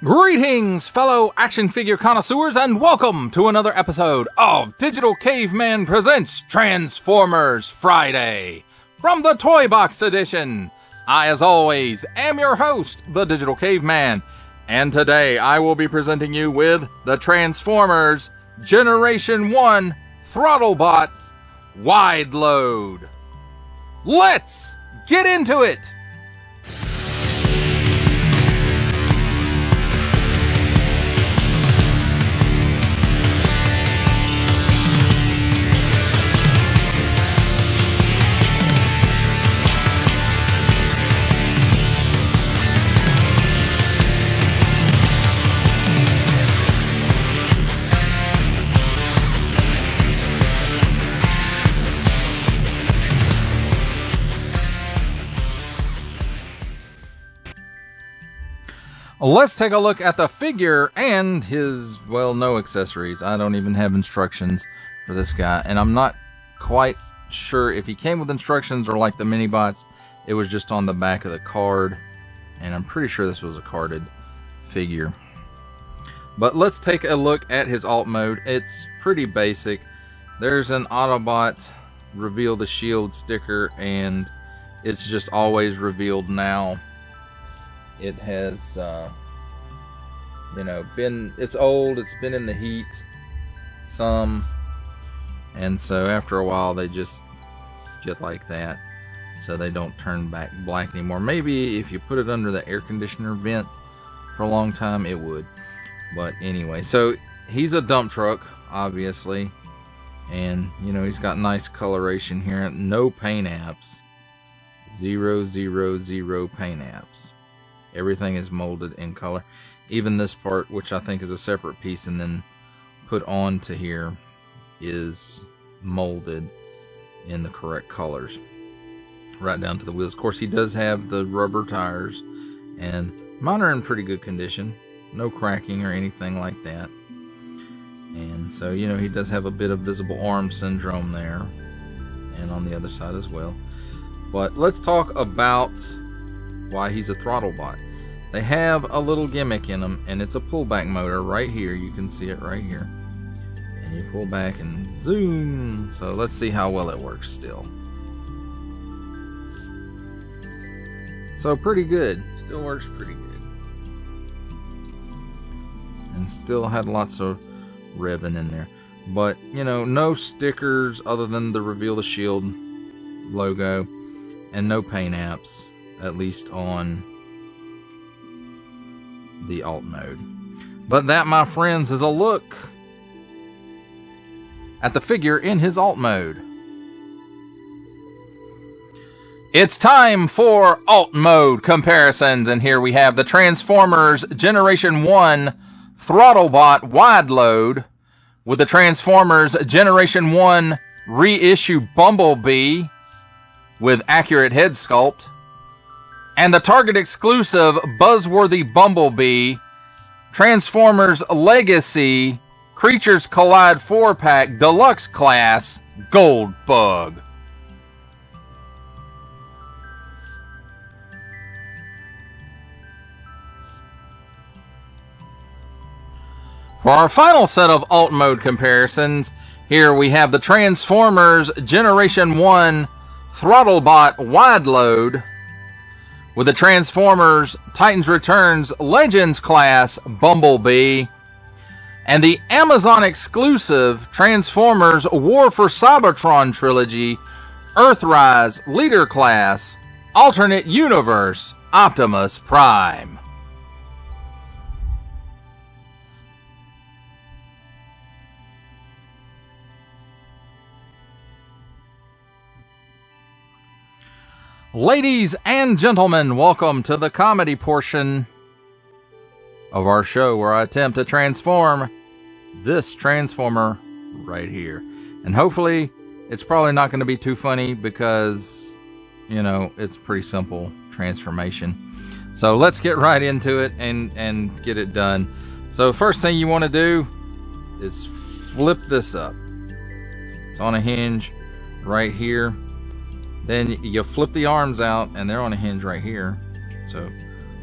Greetings, fellow action figure connoisseurs, and welcome to another episode of Digital Caveman Presents Transformers Friday from the Toybox edition. I, as always, am your host, the Digital Caveman, and today I will be presenting you with the Transformers Generation 1 Throttlebot Wideload. Let's get into it! Let's take a look at the figure and his, well, no accessories. I don't even have instructions for this guy, and I'm not quite sure if he came with instructions or like the mini-bots, it was just on the back of the card, and I'm pretty sure this was a carded figure. But let's take a look at his alt mode. It's pretty basic. There's an Autobot reveal the shield sticker, and it's just always revealed now. It has, it's old, it's been in the heat some, and so after a while they just get like that, so they don't turn back black anymore. Maybe if you put it under the air conditioner vent for a long time, it would. But anyway, so he's a dump truck, obviously, and, he's got nice coloration here. No paint apps. 000 paint apps. Everything is molded in color. Even this part, which I think is a separate piece and then put onto here, is molded in the correct colors. Right down to the wheels. Of course, he does have the rubber tires, and mine are in pretty good condition. No cracking or anything like that. And so, he does have a bit of visible arm syndrome there. And on the other side as well. But let's talk about why he's a Throttlebot. They have a little gimmick in them, and it's a pullback motor right here. You can see it right here. And you pull back and zoom. So let's see how well it works still. So pretty good. Still works pretty good. And still had lots of ribbon in there. But, no stickers other than the Reveal the Shield logo. And no paint apps. At least on the alt mode. But that, my friends, is a look at the figure in his alt mode. It's time for alt mode comparisons, and here we have the Transformers Generation 1 Throttlebot Wideload with the Transformers Generation 1 reissue Bumblebee with accurate head sculpt, and the Target exclusive Buzzworthy Bumblebee, Transformers Legacy, Creatures Collide 4-Pack Deluxe Class Gold Bug. For our final set of alt mode comparisons, here we have the Transformers Generation 1 Throttlebot Wideload with the Transformers Titans Returns Legends Class Bumblebee, and the Amazon exclusive Transformers War for Cybertron Trilogy Earthrise Leader Class Alternate Universe Optimus Prime. Ladies and gentlemen, welcome to the comedy portion of our show where I attempt to transform this Transformer right here. And hopefully, it's probably not going to be too funny because, it's pretty simple transformation. So let's get right into it and get it done. So first thing you want to do is flip this up. It's on a hinge right here. Then you flip the arms out, and they're on a hinge right here. So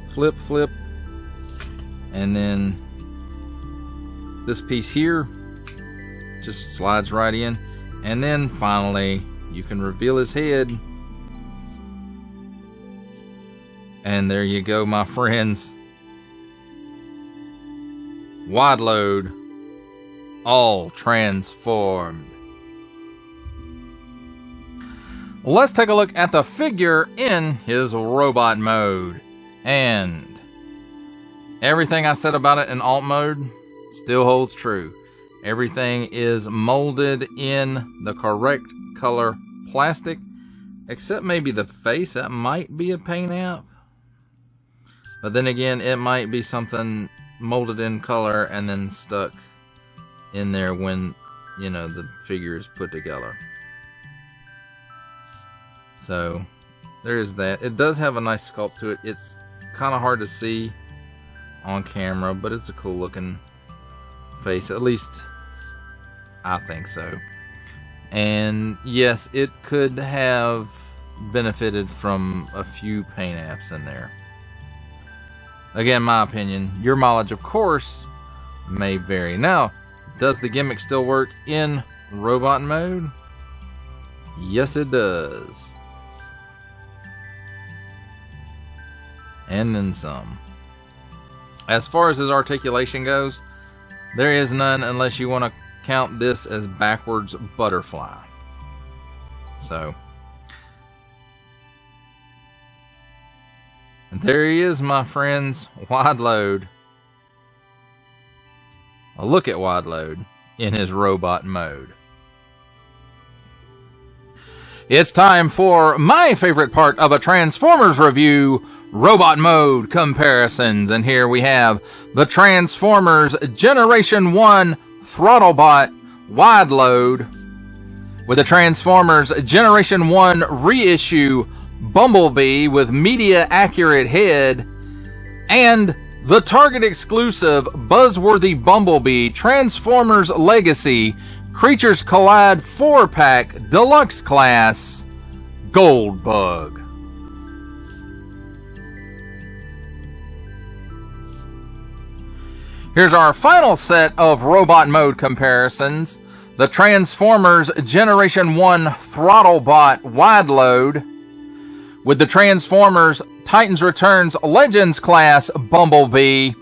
flip, flip, And then this piece here just slides right in. And then finally, you can reveal his head. And there you go, my friends. Wideload, all transformed. Let's take a look at the figure in his robot mode. And everything I said about it in alt mode still holds true. Everything is molded in the correct color plastic, except maybe the face. That might be a paint app. But then again, it might be something molded in color and then stuck in there when, you know, the figure is put together. So there is that. It does have a nice sculpt to it. It's kind of hard to see on camera, but it's a cool looking face. At least I think so. And yes, it could have benefited from a few paint apps in there. Again, my opinion. Your mileage, of course, may vary. Now, does the gimmick still work in robot mode? Yes, it does. And then some. As far as his articulation goes, there is none unless you want to count this as backwards butterfly. So, and there he is, my friends, Wideload. A look at Wideload in his robot mode. It's time for my favorite part of a Transformers review, robot mode comparisons. And here we have the Transformers Generation 1 Throttlebot Wideload with the Transformers Generation 1 reissue Bumblebee with media accurate head, and the Target exclusive buzzworthy Bumblebee Transformers Legacy Creatures Collide 4-pack Deluxe Class Goldbug. Here's our final set of robot mode comparisons. The Transformers Generation 1 Throttlebot Wideload with the Transformers Titans Returns Legends Class Bumblebee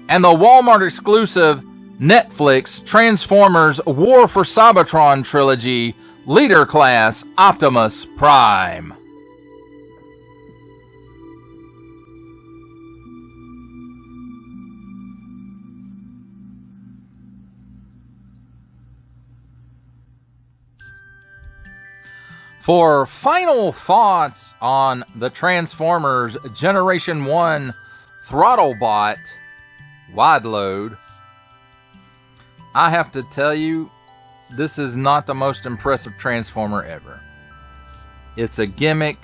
and the Walmart exclusive Netflix Transformers War for Cybertron Trilogy Leader Class Optimus Prime. For final thoughts on the Transformers Generation 1 Throttlebot Wideload, I have to tell you, this is not the most impressive Transformer ever. It's a gimmick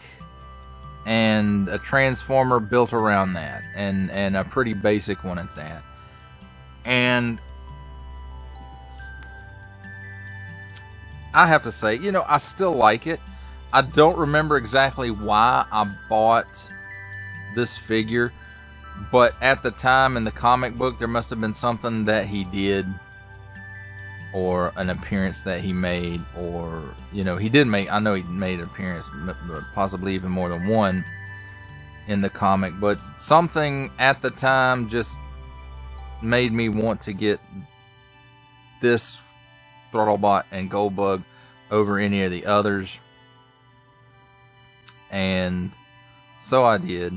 and a Transformer built around that, and a pretty basic one at that. And I have to say, you know, I still like it. I don't remember exactly why I bought this figure, but at the time in the comic book, there must have been something that he did, or an appearance that he made, or, you know, he did make, I know he made an appearance, possibly even more than one in the comic, but something at the time just made me want to get this Throttlebot and Goldbug over any of the others, and so I did.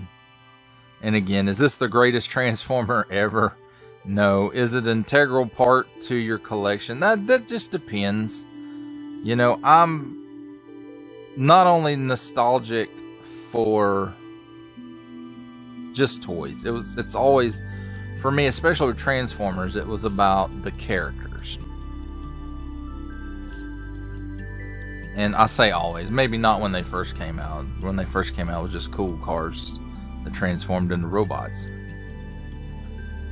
And again, is this the greatest Transformer ever? No. Is it an integral part to your collection? That just depends. You know, I'm not only nostalgic for just toys. It's always, for me, especially with Transformers, it was about the characters. And I say always, maybe not when they first came out. When they first came out, it was just cool cars that transformed into robots.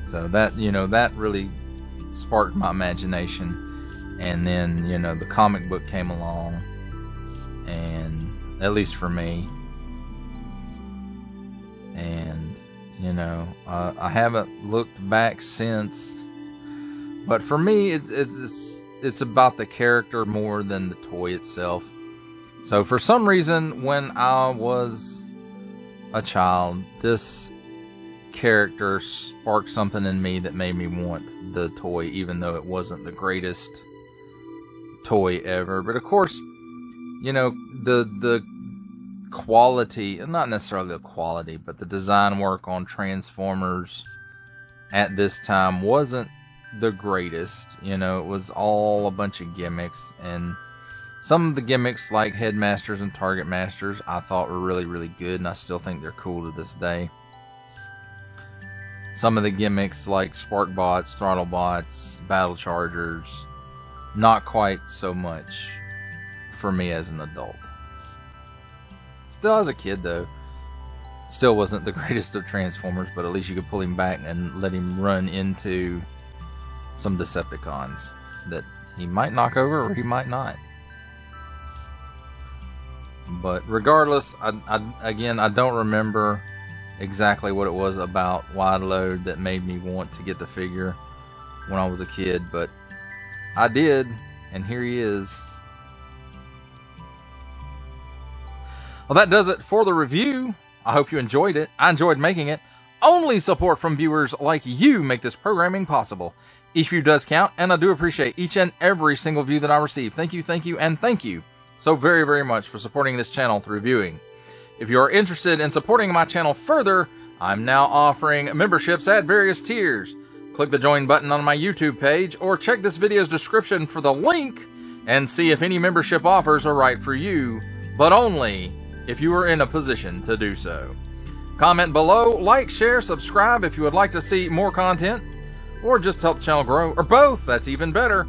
So that, you know, that really sparked my imagination. And then, you know, the comic book came along, and at least for me, and, You know, I haven't looked back since, but for me, it's about the character more than the toy itself. So for some reason, when I was a child, this character sparked something in me that made me want the toy, even though it wasn't the greatest toy ever. But of course, you know, the quality, not necessarily the quality, but the design work on Transformers at this time wasn't the greatest. You know, it was all a bunch of gimmicks, and some of the gimmicks like Headmasters and Target Masters I thought were really, really good, and I still think they're cool to this day. Some of the gimmicks like Sparkbots, Throttlebots, Battle Chargers, not quite so much for me as an adult. Still as a kid though, still wasn't the greatest of Transformers, but at least you could pull him back and let him run into some Decepticons that he might knock over or he might not. But regardless, I don't remember exactly what it was about Wideload that made me want to get the figure when I was a kid, but I did, and here he is. Well, that does it for the review. I hope you enjoyed it. I enjoyed making it. Only support from viewers like you make this programming possible. Each view does count, and I do appreciate each and every single view that I receive. Thank you, and thank you so very, very much for supporting this channel through viewing. If you are interested in supporting my channel further, I'm now offering memberships at various tiers. Click the join button on my YouTube page, or check this video's description for the link and see if any membership offers are right for you, but only if you are in a position to do so. Comment below, like, share, subscribe if you would like to see more content, or just help the channel grow, or both, that's even better.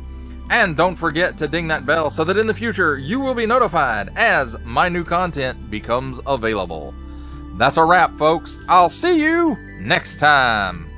And don't forget to ding that bell so that in the future you will be notified as my new content becomes available. That's a wrap, folks. I'll see you next time.